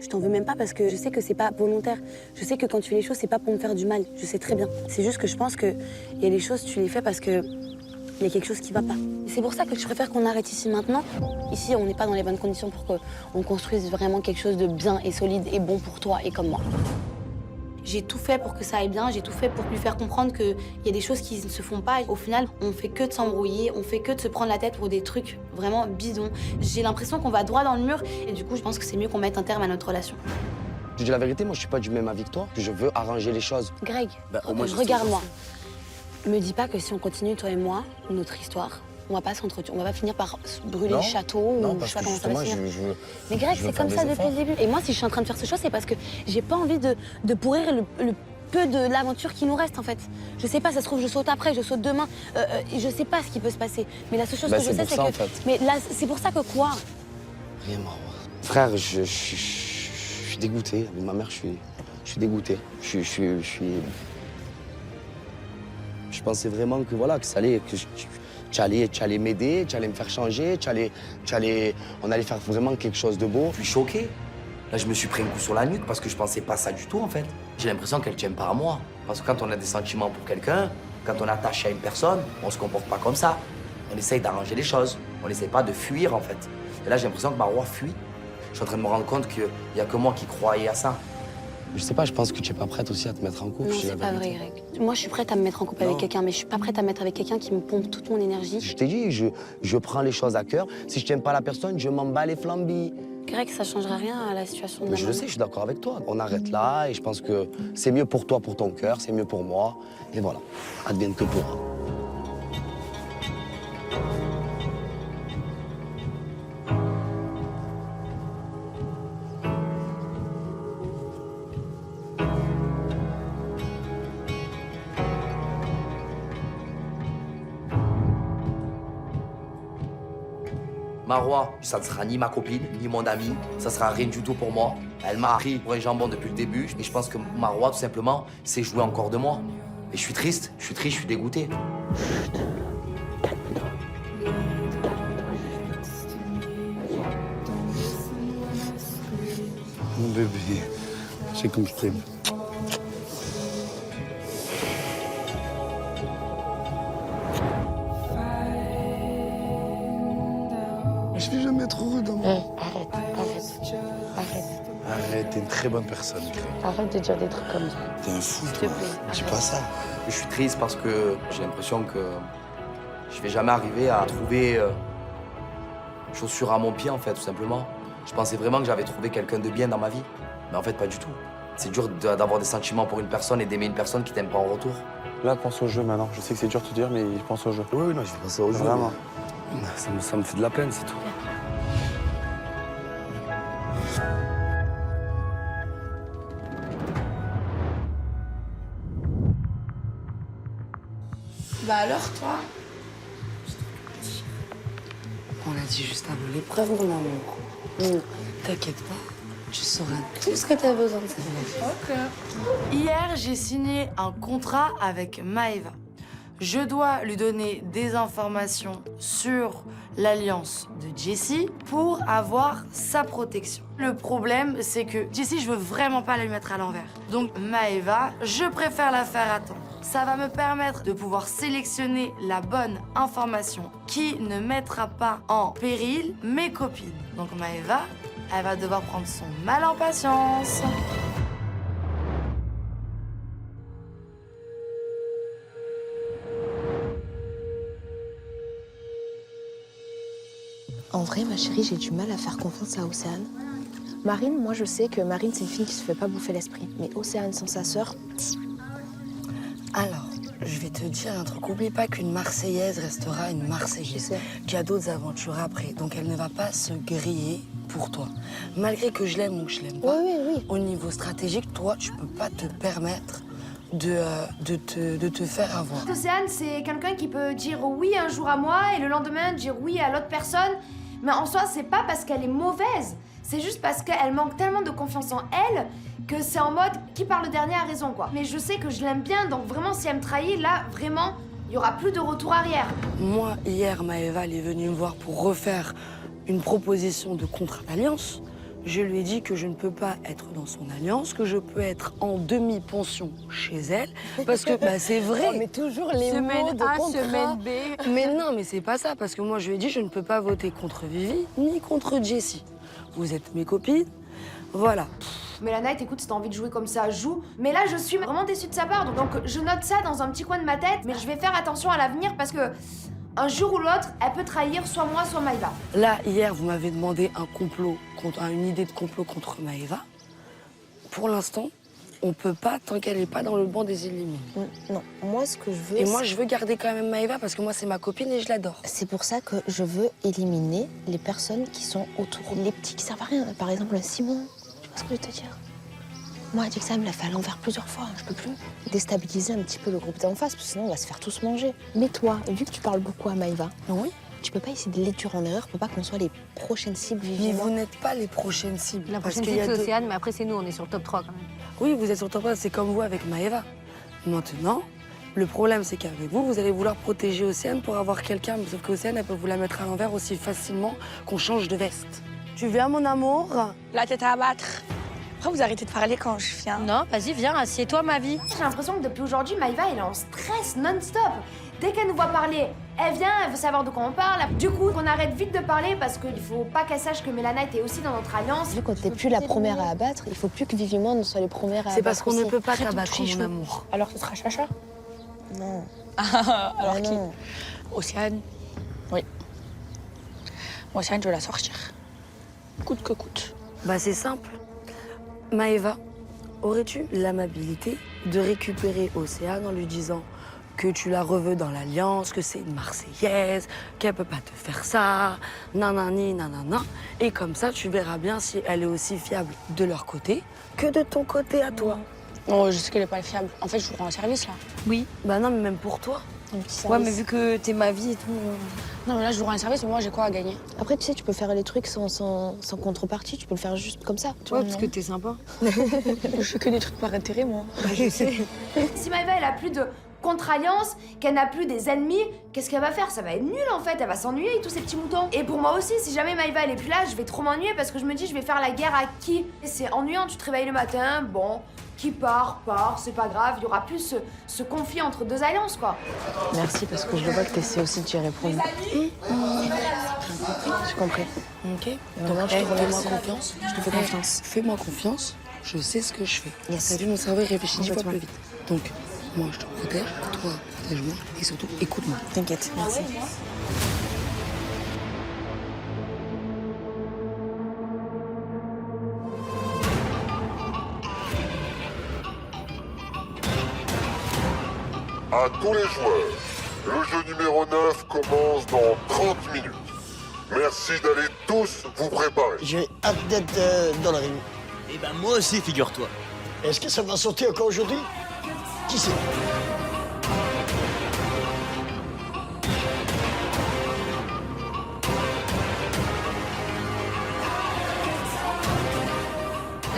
Je t'en veux même pas parce que je sais que c'est pas volontaire. Je sais que quand tu fais les choses, c'est pas pour me faire du mal. Je sais très bien. C'est juste que je pense qu'il y a des choses, tu les fais parce que il y a quelque chose qui va pas. C'est pour ça que je préfère qu'on arrête ici maintenant. Ici, on n'est pas dans les bonnes conditions pour qu'on construise vraiment quelque chose de bien et solide et bon pour toi et comme moi. J'ai tout fait pour que ça aille bien, j'ai tout fait pour lui faire comprendre qu'il y a des choses qui ne se font pas. Au final, on fait que de s'embrouiller, on fait que de se prendre la tête pour des trucs vraiment bidons. J'ai l'impression qu'on va droit dans le mur et du coup, je pense que c'est mieux qu'on mette un terme à notre relation. Je dis la vérité, moi je suis pas du même avis que toi, je veux arranger les choses. Greg, Au moins, regarde-moi. Me dis pas que si on continue, toi et moi, notre histoire, on va pas s'entretuer, on va pas finir par brûler le château non, ou parce je sais pas que comment ça va justement, finir. Mais Greg, c'est comme ça depuis le début. Et moi, si je suis en train de faire ce choix, c'est parce que j'ai pas envie de pourrir le peu de l'aventure qui nous reste en fait. Je sais pas, ça se trouve, je saute après, je saute demain. Je sais pas ce qui peut se passer. Mais la seule chose que je sais, c'est que. En fait. Mais là, c'est pour ça que quoi? Rien, Marois. Frère, je suis dégoûté. Avec ma mère, je suis dégoûté. Je pensais vraiment que voilà, que ça allait, que tu allais m'aider, tu allais me faire changer, on allait faire vraiment quelque chose de beau. Je suis choqué. Là, je me suis pris un coup sur la nuque parce que je pensais pas ça du tout, en fait. J'ai l'impression qu'elle tient pas à moi. Parce que quand on a des sentiments pour quelqu'un, quand on est attaché à une personne, on se comporte pas comme ça. On essaye d'arranger les choses. On n'essaye pas de fuir, en fait. Et là, j'ai l'impression que Marois fuit. Je suis en train de me rendre compte qu'il y a que moi qui croyais à ça. Je sais pas, je pense que tu es pas prête aussi à te mettre en couple. Non, c'est pas vrai, Greg. Moi, je suis prête à me mettre en couple avec quelqu'un, mais je suis pas prête à me mettre avec quelqu'un qui me pompe toute mon énergie. Je t'ai dit, je prends les choses à cœur. Si je t'aime pas la personne, je m'en bats les flambis. Greg, ça changera rien à la situation de Mais je le sais, je suis d'accord avec toi. On arrête là et je pense que c'est mieux pour toi, pour ton cœur, c'est mieux pour moi. Et voilà, advienne que pourra. Marois, ça ne sera ni ma copine, ni mon amie. Ça sera rien du tout pour moi. Elle m'a pris pour un jambon depuis le début. Et je pense que Marois, tout simplement, sait jouer encore de moi. Et je suis triste, je suis dégoûté. Mon bébé, c'est comme je t'aime. Je vais jamais être heureux dans moi. Arrête, t'es une très bonne personne, Greg. Arrête de dire des trucs comme ça. T'es un fou, S'il te toi. plaît. Dis pas ça. Je suis triste parce que j'ai l'impression que je vais jamais arriver à trouver chaussure à mon pied, en fait, tout simplement. Je pensais vraiment que j'avais trouvé quelqu'un de bien dans ma vie. Mais en fait, pas du tout. C'est dur d'avoir des sentiments pour une personne et d'aimer une personne qui t'aime pas en retour. Là, pense au jeu maintenant. Je sais que c'est dur de te dire, mais pense au jeu. Oui, non, je vais penser au jeu. Vraiment. Ça me fait de la peine, c'est tout. Bah alors, toi? On l'a dit juste avant l'épreuve, mon amour. T'inquiète pas. tu sauras tout ce que tu as besoin de savoir. Ok. Hier, j'ai signé un contrat avec Maëva. Je dois lui donner des informations sur l'alliance de Jessie pour avoir sa protection. Le problème, c'est que Jessie, je veux vraiment pas la lui mettre à l'envers. Donc Maëva, je préfère la faire attendre. Ça va me permettre de pouvoir sélectionner la bonne information qui ne mettra pas en péril mes copines. Donc Maëva, elle va devoir prendre son mal en patience. En vrai, ma chérie, j'ai du mal à faire confiance à Océane. Marine, moi je sais que Marine, c'est une fille qui se fait pas bouffer l'esprit. Mais Océane sans sa sœur... Alors, je vais te dire un truc. Oublie pas qu'une Marseillaise restera une Marseillaise. Qu'il y a d'autres aventures après. Donc elle ne va pas se griller pour toi. Malgré que je l'aime ou que je l'aime pas. Oui. Au niveau stratégique, toi, tu peux pas te permettre de te faire avoir. Océane, c'est quelqu'un qui peut dire oui un jour à moi et le lendemain dire oui à l'autre personne. Mais en soi, c'est pas parce qu'elle est mauvaise. C'est juste parce qu'elle manque tellement de confiance en elle que c'est en mode qui parle le dernier a raison, quoi. Mais je sais que je l'aime bien, donc vraiment, si elle me trahit, là, vraiment, il y aura plus de retour arrière. Moi, hier, Maëva, elle est venue me voir pour refaire une proposition de contrat d'alliance. Je lui ai dit que je ne peux pas être dans son alliance, que je peux être en demi-pension chez elle, parce que bah, c'est vrai. Oh, mais toujours les mots de contrat. Semaine B. Mais non, mais c'est pas ça, parce que moi je lui ai dit je ne peux pas voter contre Vivi ni contre Jessie. Vous êtes mes copines, voilà. Mais la Night, écoute, si t'as envie de jouer comme ça, joue. Mais là, je suis vraiment déçue de sa part, donc je note ça dans un petit coin de ma tête, mais je vais faire attention à l'avenir parce que un jour ou l'autre, elle peut trahir soit moi, soit Maëva. Là, hier, vous m'avez demandé une idée de complot contre Maëva. Pour l'instant, on peut pas tant qu'elle n'est pas dans le banc des éliminés. Non, moi ce que je veux... Et moi, je veux garder quand même Maëva parce que moi, c'est ma copine et je l'adore. C'est pour ça que je veux éliminer les personnes qui sont autour. Les petits qui servent à rien. Par exemple, Simon. Tu vois ce que je veux te dire? Moi, Adixam me l'a fait à l'envers plusieurs fois. Je peux plus déstabiliser un petit peu le groupe d'en face, parce que sinon on va se faire tous manger. Mais toi, vu que tu parles beaucoup à Maëva, oui, tu peux pas essayer de l'édurer en erreur pour pas qu'on soit les prochaines cibles. Mais vous n'êtes pas les prochaines cibles. La prochaine cible, c'est Océane, mais après c'est nous, on est sur le top 3 quand même. Oui, vous êtes sur le top 3, c'est comme vous avec Maëva. Maintenant, le problème, c'est qu'avec vous, vous allez vouloir protéger Océane pour avoir quelqu'un, sauf qu'Océane, elle peut vous la mettre à l'envers aussi facilement qu'on change de veste. Tu viens, mon amour? La tête à abattre. Après, vous arrêtez de parler quand je viens. Non, vas-y, viens, assieds-toi, ma vie. J'ai l'impression que depuis aujourd'hui, Maëva, elle est en stress non-stop. Dès qu'elle nous voit parler, elle vient, elle veut savoir de quoi on parle. Du coup, on arrête vite de parler parce qu'il faut pas qu'elle sache que Mélanite est aussi dans notre alliance. Vu qu'on t'es plus la première à abattre, il faut plus que Vivi et moi, nous soient les premières à abattre. C'est parce qu'on ne peut pas Arrête de t'abattre, toucher mon chaud. amour. Alors ce sera Chacha? Non. Alors qui? non. Océane. Oui. Océane, je veux la sortir. Coûte que coûte. Bah, c'est simple. Maëva, aurais-tu l'amabilité de récupérer Océane en lui disant que tu la reveux dans l'Alliance, que c'est une Marseillaise, qu'elle peut pas te faire ça, nanani, nanana. Et comme ça, tu verras bien si elle est aussi fiable de leur côté que de ton côté à toi. Oh, je sais qu'elle est pas fiable. En fait, je vous rends un service, là. Oui. Bah non, mais même pour toi. Ouais, mais vu que t'es ma vie et tout... Non, mais là, je vous rends un service, mais moi, j'ai quoi à gagner? Après, tu sais, tu peux faire les trucs sans contrepartie, tu peux le faire juste comme ça. Tu Ouais, vois, parce que t'es sympa. Je fais que des trucs par intérêt, moi. Bah, je sais. Si Maëva, elle a plus de contre-alliance, qu'elle n'a plus des ennemis, qu'est-ce qu'elle va faire? Ça va être nul en fait, elle va s'ennuyer avec tous ces petits moutons. Et pour moi aussi, si jamais Maëva elle est plus là, je vais trop m'ennuyer parce que je me dis je vais faire la guerre à qui? Et c'est ennuyant, tu te réveilles le matin, bon, qui part, c'est pas grave, il y aura plus ce conflit entre deux alliances quoi. Merci parce que je vois que t'essaies aussi d'y répondre. J'ai compris. Ok. Demain, je te Fais-moi remercie. confiance. Je te fais confiance. Fais-moi confiance. Je sais ce que je fais. Yes. T'as vu, mon cerveau il réfléchit 10 fois Complètement. plus vite. Donc, moi, je te protège. Toi, protège-moi. Et surtout, écoute-moi. T'inquiète, merci. À tous les joueurs, le jeu numéro 9 commence dans 30 minutes. Merci d'aller tous vous préparer. J'ai hâte d'être dans la ring. Eh ben moi aussi, figure-toi. Est-ce que ça va sortir encore aujourd'hui? Qui sait?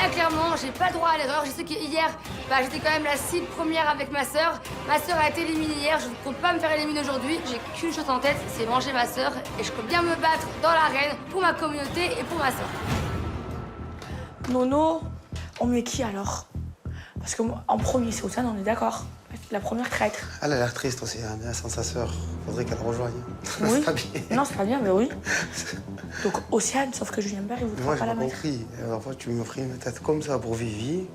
Là, clairement, j'ai pas le droit à l'erreur. Je sais qu'hier, j'étais quand même la cible première avec ma sœur. Ma sœur a été éliminée hier. Je ne compte pas me faire éliminer aujourd'hui. J'ai qu'une chose en tête, c'est manger ma sœur. Et je peux bien me battre dans l'arène pour ma communauté et pour ma sœur. Nono, on met qui alors? Parce que en premier, c'est Océane, on est d'accord. La première traître. Elle a l'air triste aussi, hein, sans sa sœur. Faudrait qu'elle rejoigne. Oui. C'est pas bien. Non, c'est pas bien, mais oui. Donc Océane, sauf que Julien Bert, il voudra Moi, pas j'ai la pas mettre. compris. La dernière fois, tu me ferais une tête comme ça pour Vivi.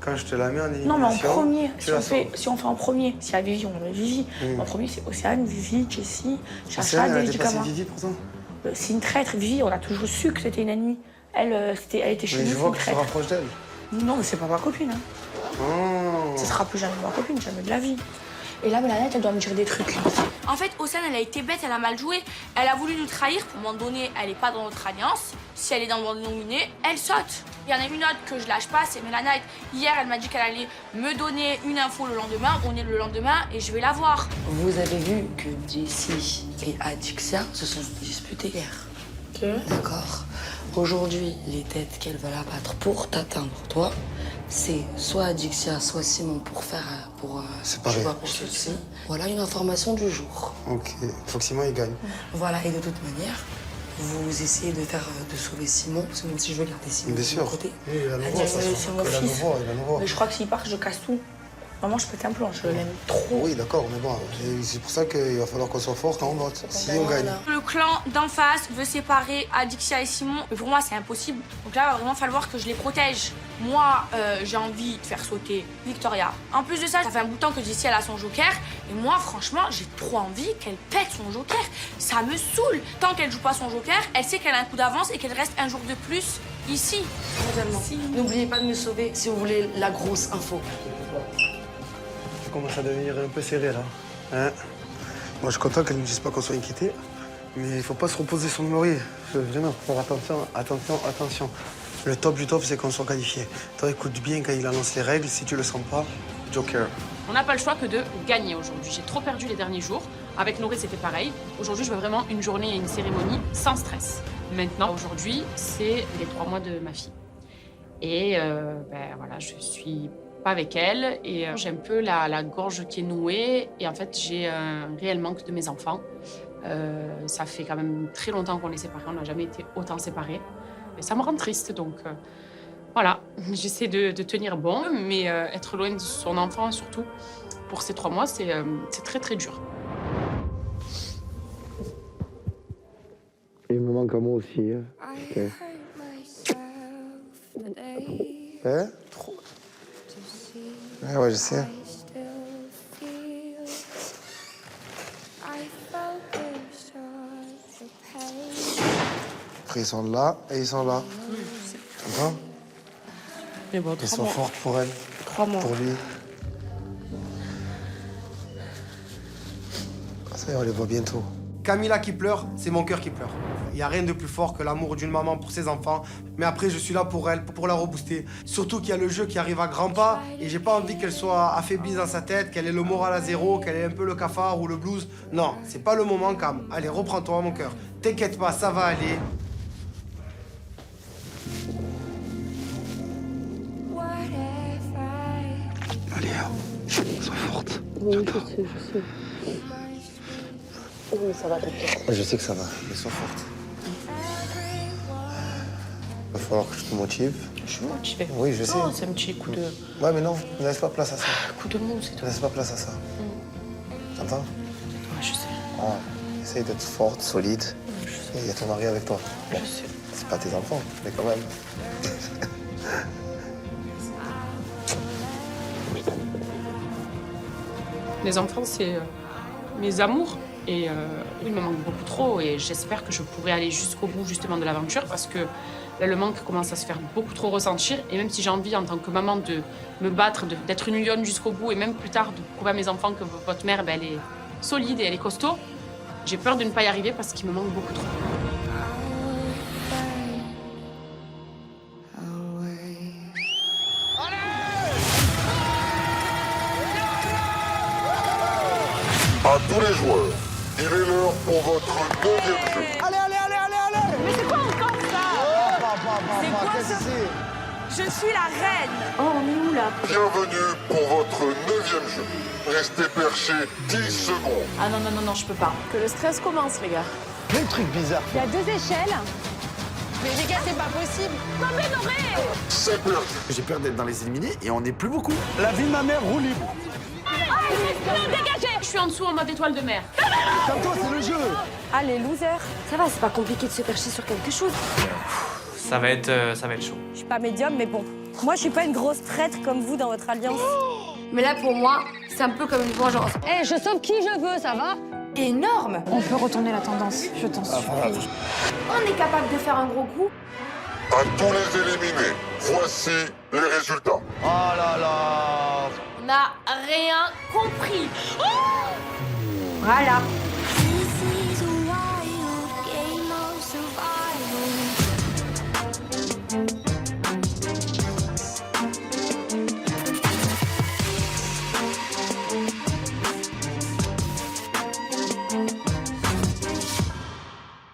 Quand je te la mets en élimination... Non, mais en premier, tu si la on fait en premier, s'il y a Vivi, on met Vivi. En premier, c'est Océane, Vivi, Jessie, Chacha, Océane, elle David était passée Gama. Vivi pourtant. C'est une traître, Vivi, on a toujours su que c'était une ennemie. Elle était chez Mais nous, je c'est vois une que tu te traître. rapproches d'elle. Non, mais c'est pas ma copine. Hein. Oh. Ce sera plus jamais ma copine, jamais de la vie. Et là, Mélanette, elle doit me dire des trucs. En fait, Océane, elle a été bête, elle a mal joué. Elle a voulu nous trahir. Pour un moment donné, elle est pas dans notre alliance. Si elle est dans le monde nominé, elle saute. Il y en a une autre que je lâche pas, c'est Mélanette. Hier, elle m'a dit qu'elle allait me donner une info le lendemain. On est le lendemain et je vais la voir. Vous avez vu que Jessie et Adixia se sont disputés hier. D'accord. Aujourd'hui, les têtes qu'elle va abattre pour t'atteindre, toi, c'est soit Adixia, soit Simon pour faire Séparer. tu vois, pour ceci. Voilà une information du jour. Ok, faut que Simon il gagne. Voilà, et de toute manière, vous essayez de sauver Simon, parce que même si je veux garder Simon Bien de sûr. mon côté. Oui, il a le Elle droit, dit, ça, c'est mon il a le fils. droit, il a le droit. Mais je crois que s'il part, je casse tout. Maman, je pète un plomb, je l'aime trop. Oui, d'accord, mais bon, c'est pour ça qu'il va falloir qu'on soit fort quand on vote. Si on gagne. Le clan d'en face veut séparer Adixia et Simon, mais pour moi, c'est impossible. Donc là, il va vraiment falloir que je les protège. Moi, j'ai envie de faire sauter Victoria. En plus de ça, ça fait un bout de temps que Jessie, elle a son joker. Et moi, franchement, j'ai trop envie qu'elle pète son joker. Ça me saoule. Tant qu'elle joue pas son joker, elle sait qu'elle a un coup d'avance et qu'elle reste un jour de plus ici. N'oubliez pas de me sauver si vous voulez la grosse info. Ça commence à devenir un peu serré, là. Hein? Moi, je suis content qu'elle ne me dise pas qu'on soit inquiété. Mais il faut pas se reposer sur le laurier. Vraiment, faut faire attention. Le top du top, c'est qu'on soit qualifié. Toi, écoute bien quand il annonce les règles. Si tu le sens pas, joker. On n'a pas le choix que de gagner aujourd'hui. J'ai trop perdu les derniers jours. Avec Noré, c'était pareil. Aujourd'hui, je veux vraiment une journée et une cérémonie sans stress. Maintenant, aujourd'hui, c'est les 3 mois de ma fille. Et voilà, je suis pas avec elle et j'ai un peu la gorge qui est nouée. Et en fait, j'ai un réel manque de mes enfants. Ça fait quand même très longtemps qu'on est séparés. On n'a jamais été autant séparés. Et ça me rend triste, donc voilà. J'essaie de tenir bon, mais être loin de son enfant, surtout pour ces 3 mois, c'est très, très dur. Il me manque à moi aussi. Hein? Trop. Ouais, je sais. Après, ils sont là et ils sont là. T'entends? Mais bon, Ils sont fortes pour elle. 3 mois. Pour lui. Ça y est, on les voit bientôt. Camilla qui pleure, c'est mon cœur qui pleure. Il n'y a rien de plus fort que l'amour d'une maman pour ses enfants. Mais après, je suis là pour elle, pour la rebooster. Surtout qu'il y a le jeu qui arrive à grands pas. Et j'ai pas envie qu'elle soit affaiblie dans sa tête, qu'elle ait le moral à zéro, qu'elle ait un peu le cafard ou le blues. Non, c'est pas le moment, Cam. Allez, reprends-toi, mon cœur. T'inquiète pas, ça va aller. Allez, sois forte. Oui, je sais. Oui, mais ça va, t'inquiète. Je sais que ça va, mais sois forte. Il va falloir que je te motive. Je suis motivée. Oui, je sais. Non, c'est un petit coup de... Ouais, mais non, ne laisse pas place à ça. Coup de mou, c'est tout. Ne laisse pas place à ça. T'entends? Ouais, je sais. Ouais. Essaye d'être forte, solide. Et il y a ton mari avec toi. Bon, Je sais. c'est pas tes enfants, mais quand même. Les enfants, c'est mes amours. Et il me manque beaucoup trop et j'espère que je pourrai aller jusqu'au bout justement de l'aventure parce que là, le manque commence à se faire beaucoup trop ressentir. Et même si j'ai envie en tant que maman de me battre, d'être une lionne jusqu'au bout et même plus tard de prouver à mes enfants que votre mère, elle est solide et elle est costaud, j'ai peur de ne pas y arriver parce qu'il me manque beaucoup trop. À tous les joueurs, il est l'heure pour votre 9e jeu. Allez! Mais c'est quoi encore ça? C'est quoi ça? Je suis la reine. Oh, on est où là? Bienvenue pour votre 9e jeu. Restez perché 10 secondes. Ah non, non, non, non, je peux pas. Que le stress commence, les gars. Quel truc bizarre. Il y a 2 échelles. Mais les gars, c'est pas possible. Non mais non. C'est perdu. J'ai peur d'être dans les éliminés et on n'est plus beaucoup. La vie de ma mère roule libre. Non, dégagez! Je suis en dessous en mode étoile de mer. Calme-toi, c'est le jeu. Ah, les losers. Ça va, c'est pas compliqué de se percher sur quelque chose. Ça va être chaud. Je suis pas médium, mais bon. Moi, je suis pas une grosse traître comme vous dans votre alliance. Mais là, pour moi, c'est un peu comme une vengeance. Eh, je sauve qui je veux, ça va? Énorme. On peut retourner la tendance, je t'en supplie. On est capable de faire un gros coup. À tous les éliminés, voici les résultats. Oh là là. On n'a rien compris. Voilà.